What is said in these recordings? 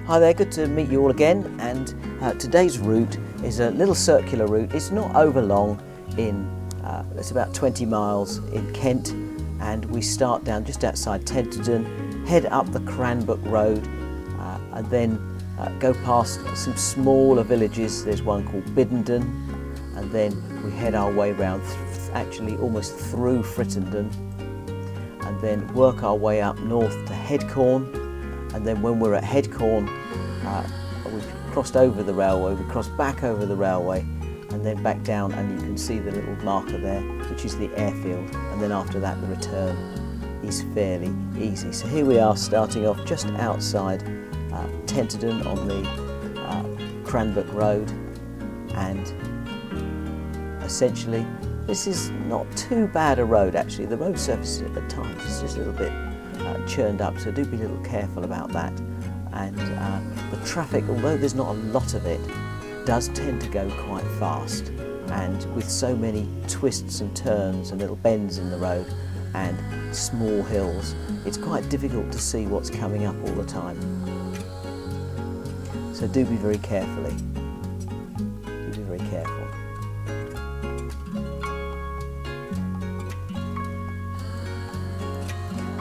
Hi there, good to meet you all again, and today's route is a little circular route. It's not over long, it's about 20 miles in Kent, and we start down just outside Tenterden, head up the Cranbrook Road, and then go past some smaller villages. There's one called Biddenden, and then we head our way round, actually almost through Frittenden, and then work our way up north to Headcorn. And then when we're at Headcorn, we've crossed over the railway, we cross back over the railway and then back down, and you can see the little marker there, which is the airfield, and then after that the return is fairly easy. So here we are, starting off just outside Tenterden on the Cranbrook Road, and essentially this is not too bad a road actually. The road surface at times is just a little bit churned up, so do be a little careful about that. And the traffic, although there's not a lot of it, does tend to go quite fast, and with so many twists and turns and little bends in the road and small hills, it's quite difficult to see what's coming up all the time. So do be very careful.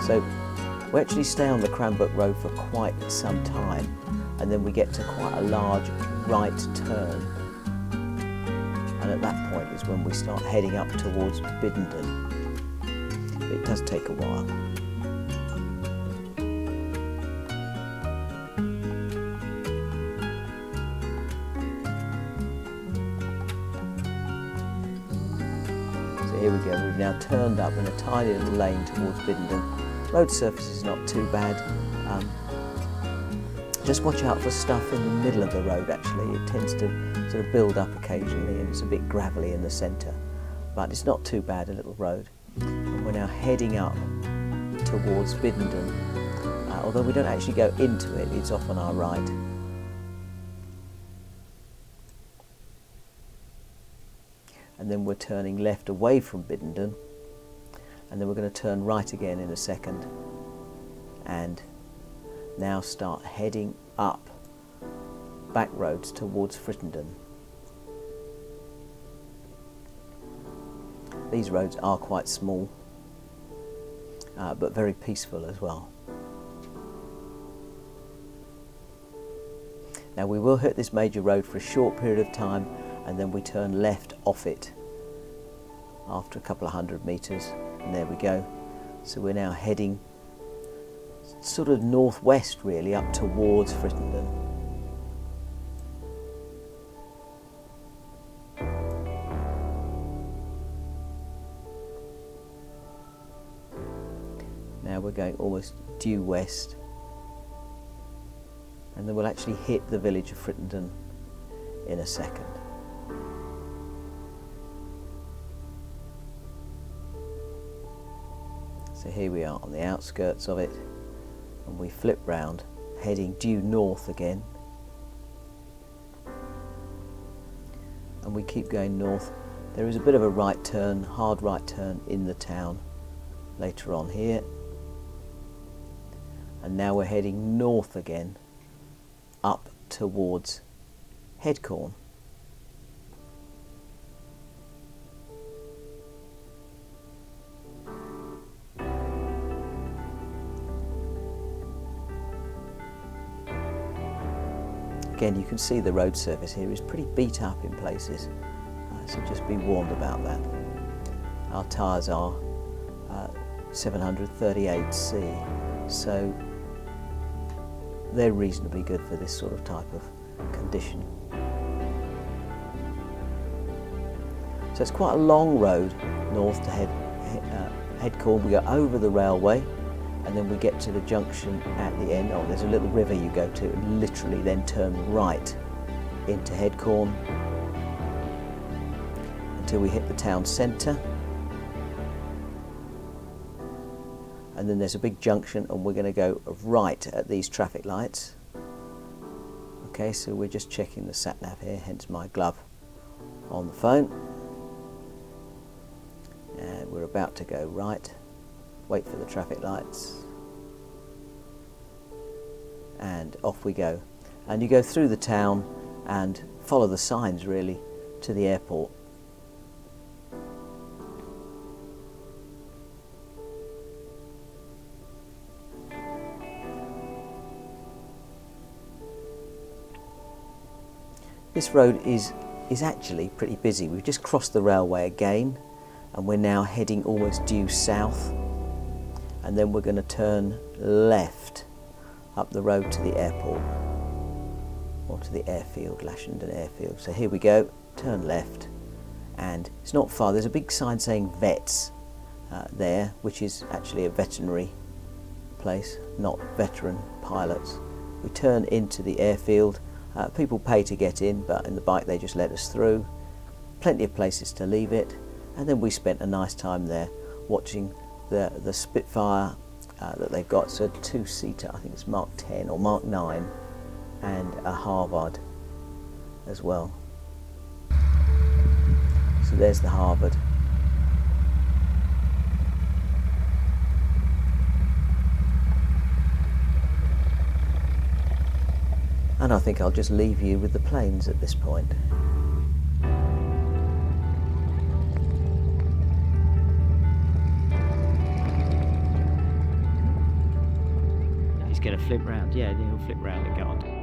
So we actually stay on the Cranbrook Road for quite some time, and then we get to quite a large right turn, and at that point is when we start heading up towards Biddenden. It does take a while. So here we go, we've now turned up in a tiny little lane towards Biddenden. Road surface is not too bad. Just watch out for stuff in the middle of the road actually. It tends to sort of build up occasionally, and it's a bit gravelly in the centre. But it's not too bad a little road. And we're now heading up towards Biddenden. Although we don't actually go into it, it's off on our right. And then we're turning left away from Biddenden, and then we're going to turn right again in a second, and now start heading up back roads towards Frittenden. These roads are quite small, but very peaceful as well. Now we will hit this major road for a short period of time, and then we turn left off it after a couple of 100 metres. And there we go. So we're now heading sort of northwest really, up towards Frittenden. Now we're going almost due west, and then we'll actually hit the village of Frittenden in a second. So here we are on the outskirts of it, and we flip round, heading due north again, and we keep going north. There is a bit of a right turn, hard right turn in the town later on here, and now we're heading north again up towards Headcorn. Again, you can see the road surface here is pretty beat up in places, so just be warned about that. Our tyres are 738C, so they're reasonably good for this sort of type of condition. So it's quite a long road north to Headcorn. We go over the railway, and then we get to the junction at the end. Oh, there's a little river you go to, and literally then turn right into Headcorn until we hit the town centre. And then there's a big junction, and we're going to go right at these traffic lights. Okay, so we're just checking the sat nav here, hence my glove on the phone. And we're about to go right. Wait for the traffic lights, and off we go. and you go through the town and follow the signs really to the airport. This road is actually pretty busy. We've just crossed the railway again, and we're now heading almost due south, and then we're going to turn left up the road to the airport, or to the airfield, Lashenden Airfield. So here we go, turn left, and it's not far. There's a big sign saying vets there, which is actually a veterinary place, not veteran pilots. We turn into the airfield. People pay to get in, but in the bike they just let us through. Plenty of places to leave it, and then we spent a nice time there watching the Spitfire that they've got. So a two-seater, I think it's Mark 10 or Mark 9, and a Harvard as well. So there's the Harvard. And I think I'll just leave you with the planes at this point. He's going to flip round. Yeah, he'll flip round and go on.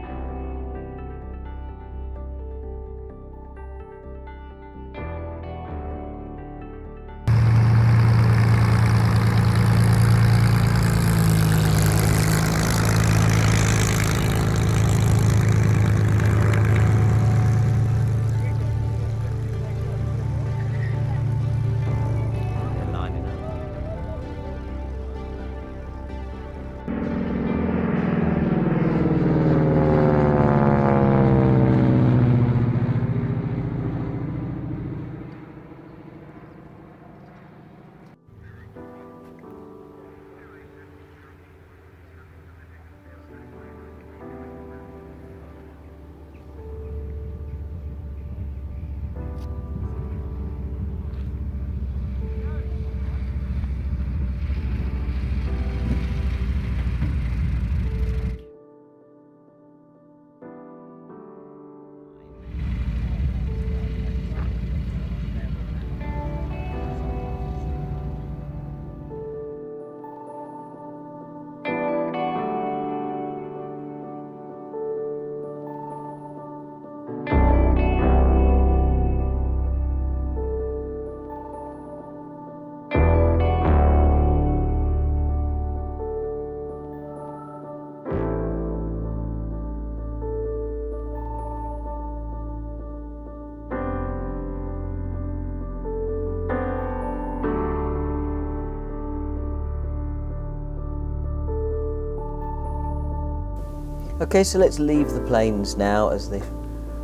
Okay, so let's leave the planes now as the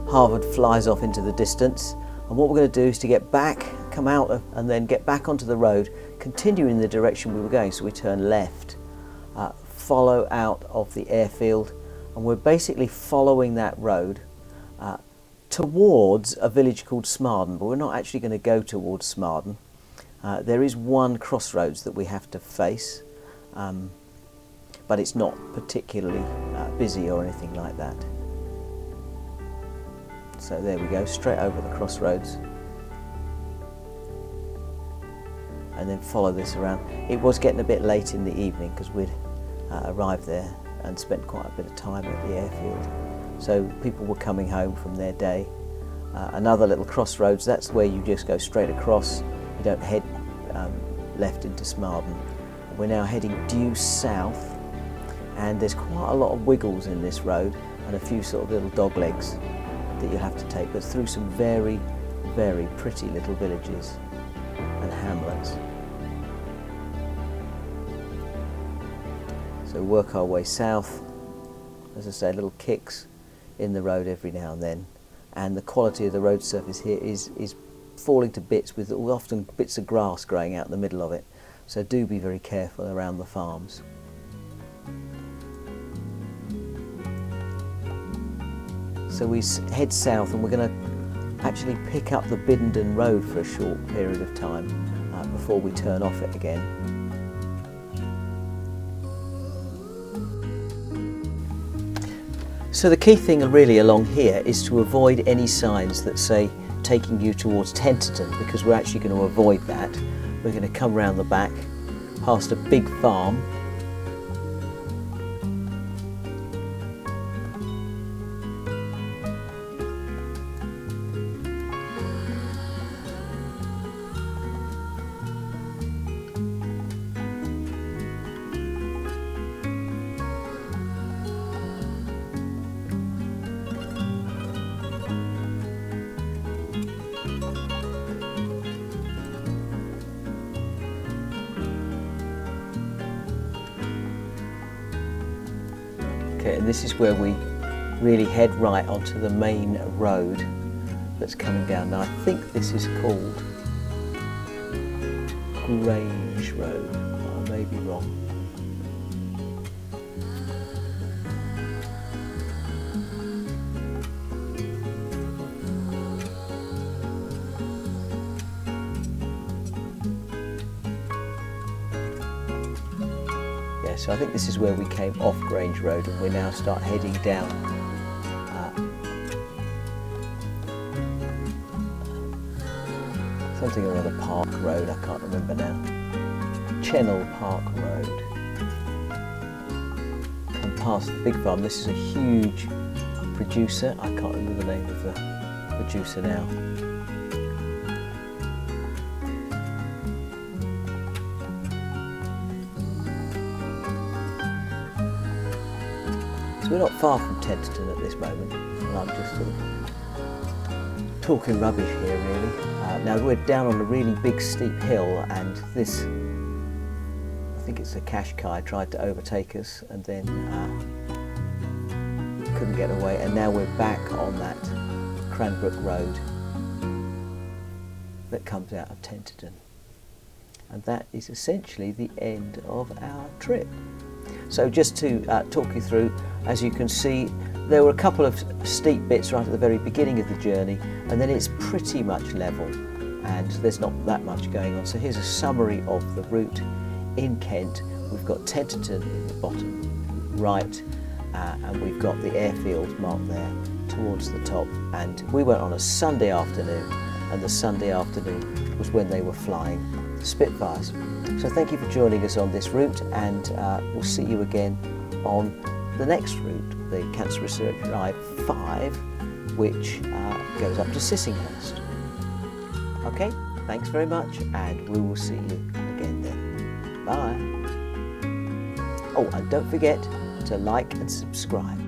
Harvard flies off into the distance. And what we're going to do is to get back, come out and then get back onto the road, continue in the direction we were going. So we turn left, follow out of the airfield, and we're basically following that road towards a village called Smarden, but we're not actually going to go towards Smarden. There is one crossroads that we have to face, but it's not particularly busy or anything like that. So there we go, straight over the crossroads, and then follow this around. It was getting a bit late in the evening because we'd arrived there and spent quite a bit of time at the airfield, so people were coming home from their day. Another little crossroads, that's where you just go straight across, you don't head left into Smarden. We're now heading due south, and there's quite a lot of wiggles in this road and a few sort of little dog legs that you'll have to take, but through some very, very pretty little villages and hamlets. So work our way south. As I say, little kicks in the road every now and then, and the quality of the road surface here is falling to bits, with often bits of grass growing out in the middle of it, so do be very careful around the farms. So we head south, and we're going to actually pick up the Biddenden Road for a short period of time before we turn off it again. So the key thing really along here is to avoid any signs that say taking you towards Tenterden, because we're actually going to avoid that. We're going to come round the back past a big farm. Okay, and this is where we really head right onto the main road that's coming down. Now I think this is called Grange Road. I may be wrong. So I think this is where we came off Grange Road, and we now start heading down something or other Park Road, I can't remember now. Channel Park Road. Come past the big farm. This is a huge producer. I can't remember the name of the producer now. We're not far from Tenterden at this moment, and I'm just sort of talking rubbish here really. Now we're down on a really big steep hill, and this, I think it's a Qashqai, tried to overtake us and then couldn't get away, and now we're back on that Cranbrook Road that comes out of Tenterden. And that is essentially the end of our trip. So just to talk you through, as you can see, there were a couple of steep bits right at the very beginning of the journey, and then it's pretty much level and there's not that much going on. So here's a summary of the route in Kent. We've got Tenterden in the bottom right, and we've got the airfield marked there towards the top, and we went on a Sunday afternoon, and the Sunday afternoon was when they were flying the Spitfires. So thank you for joining us on this route, and we'll see you again on the next route, the Cancer Research Drive 5, which goes up to Sissinghurst. Okay, thanks very much, and we will see you again then. Bye. Oh, and don't forget to like and subscribe.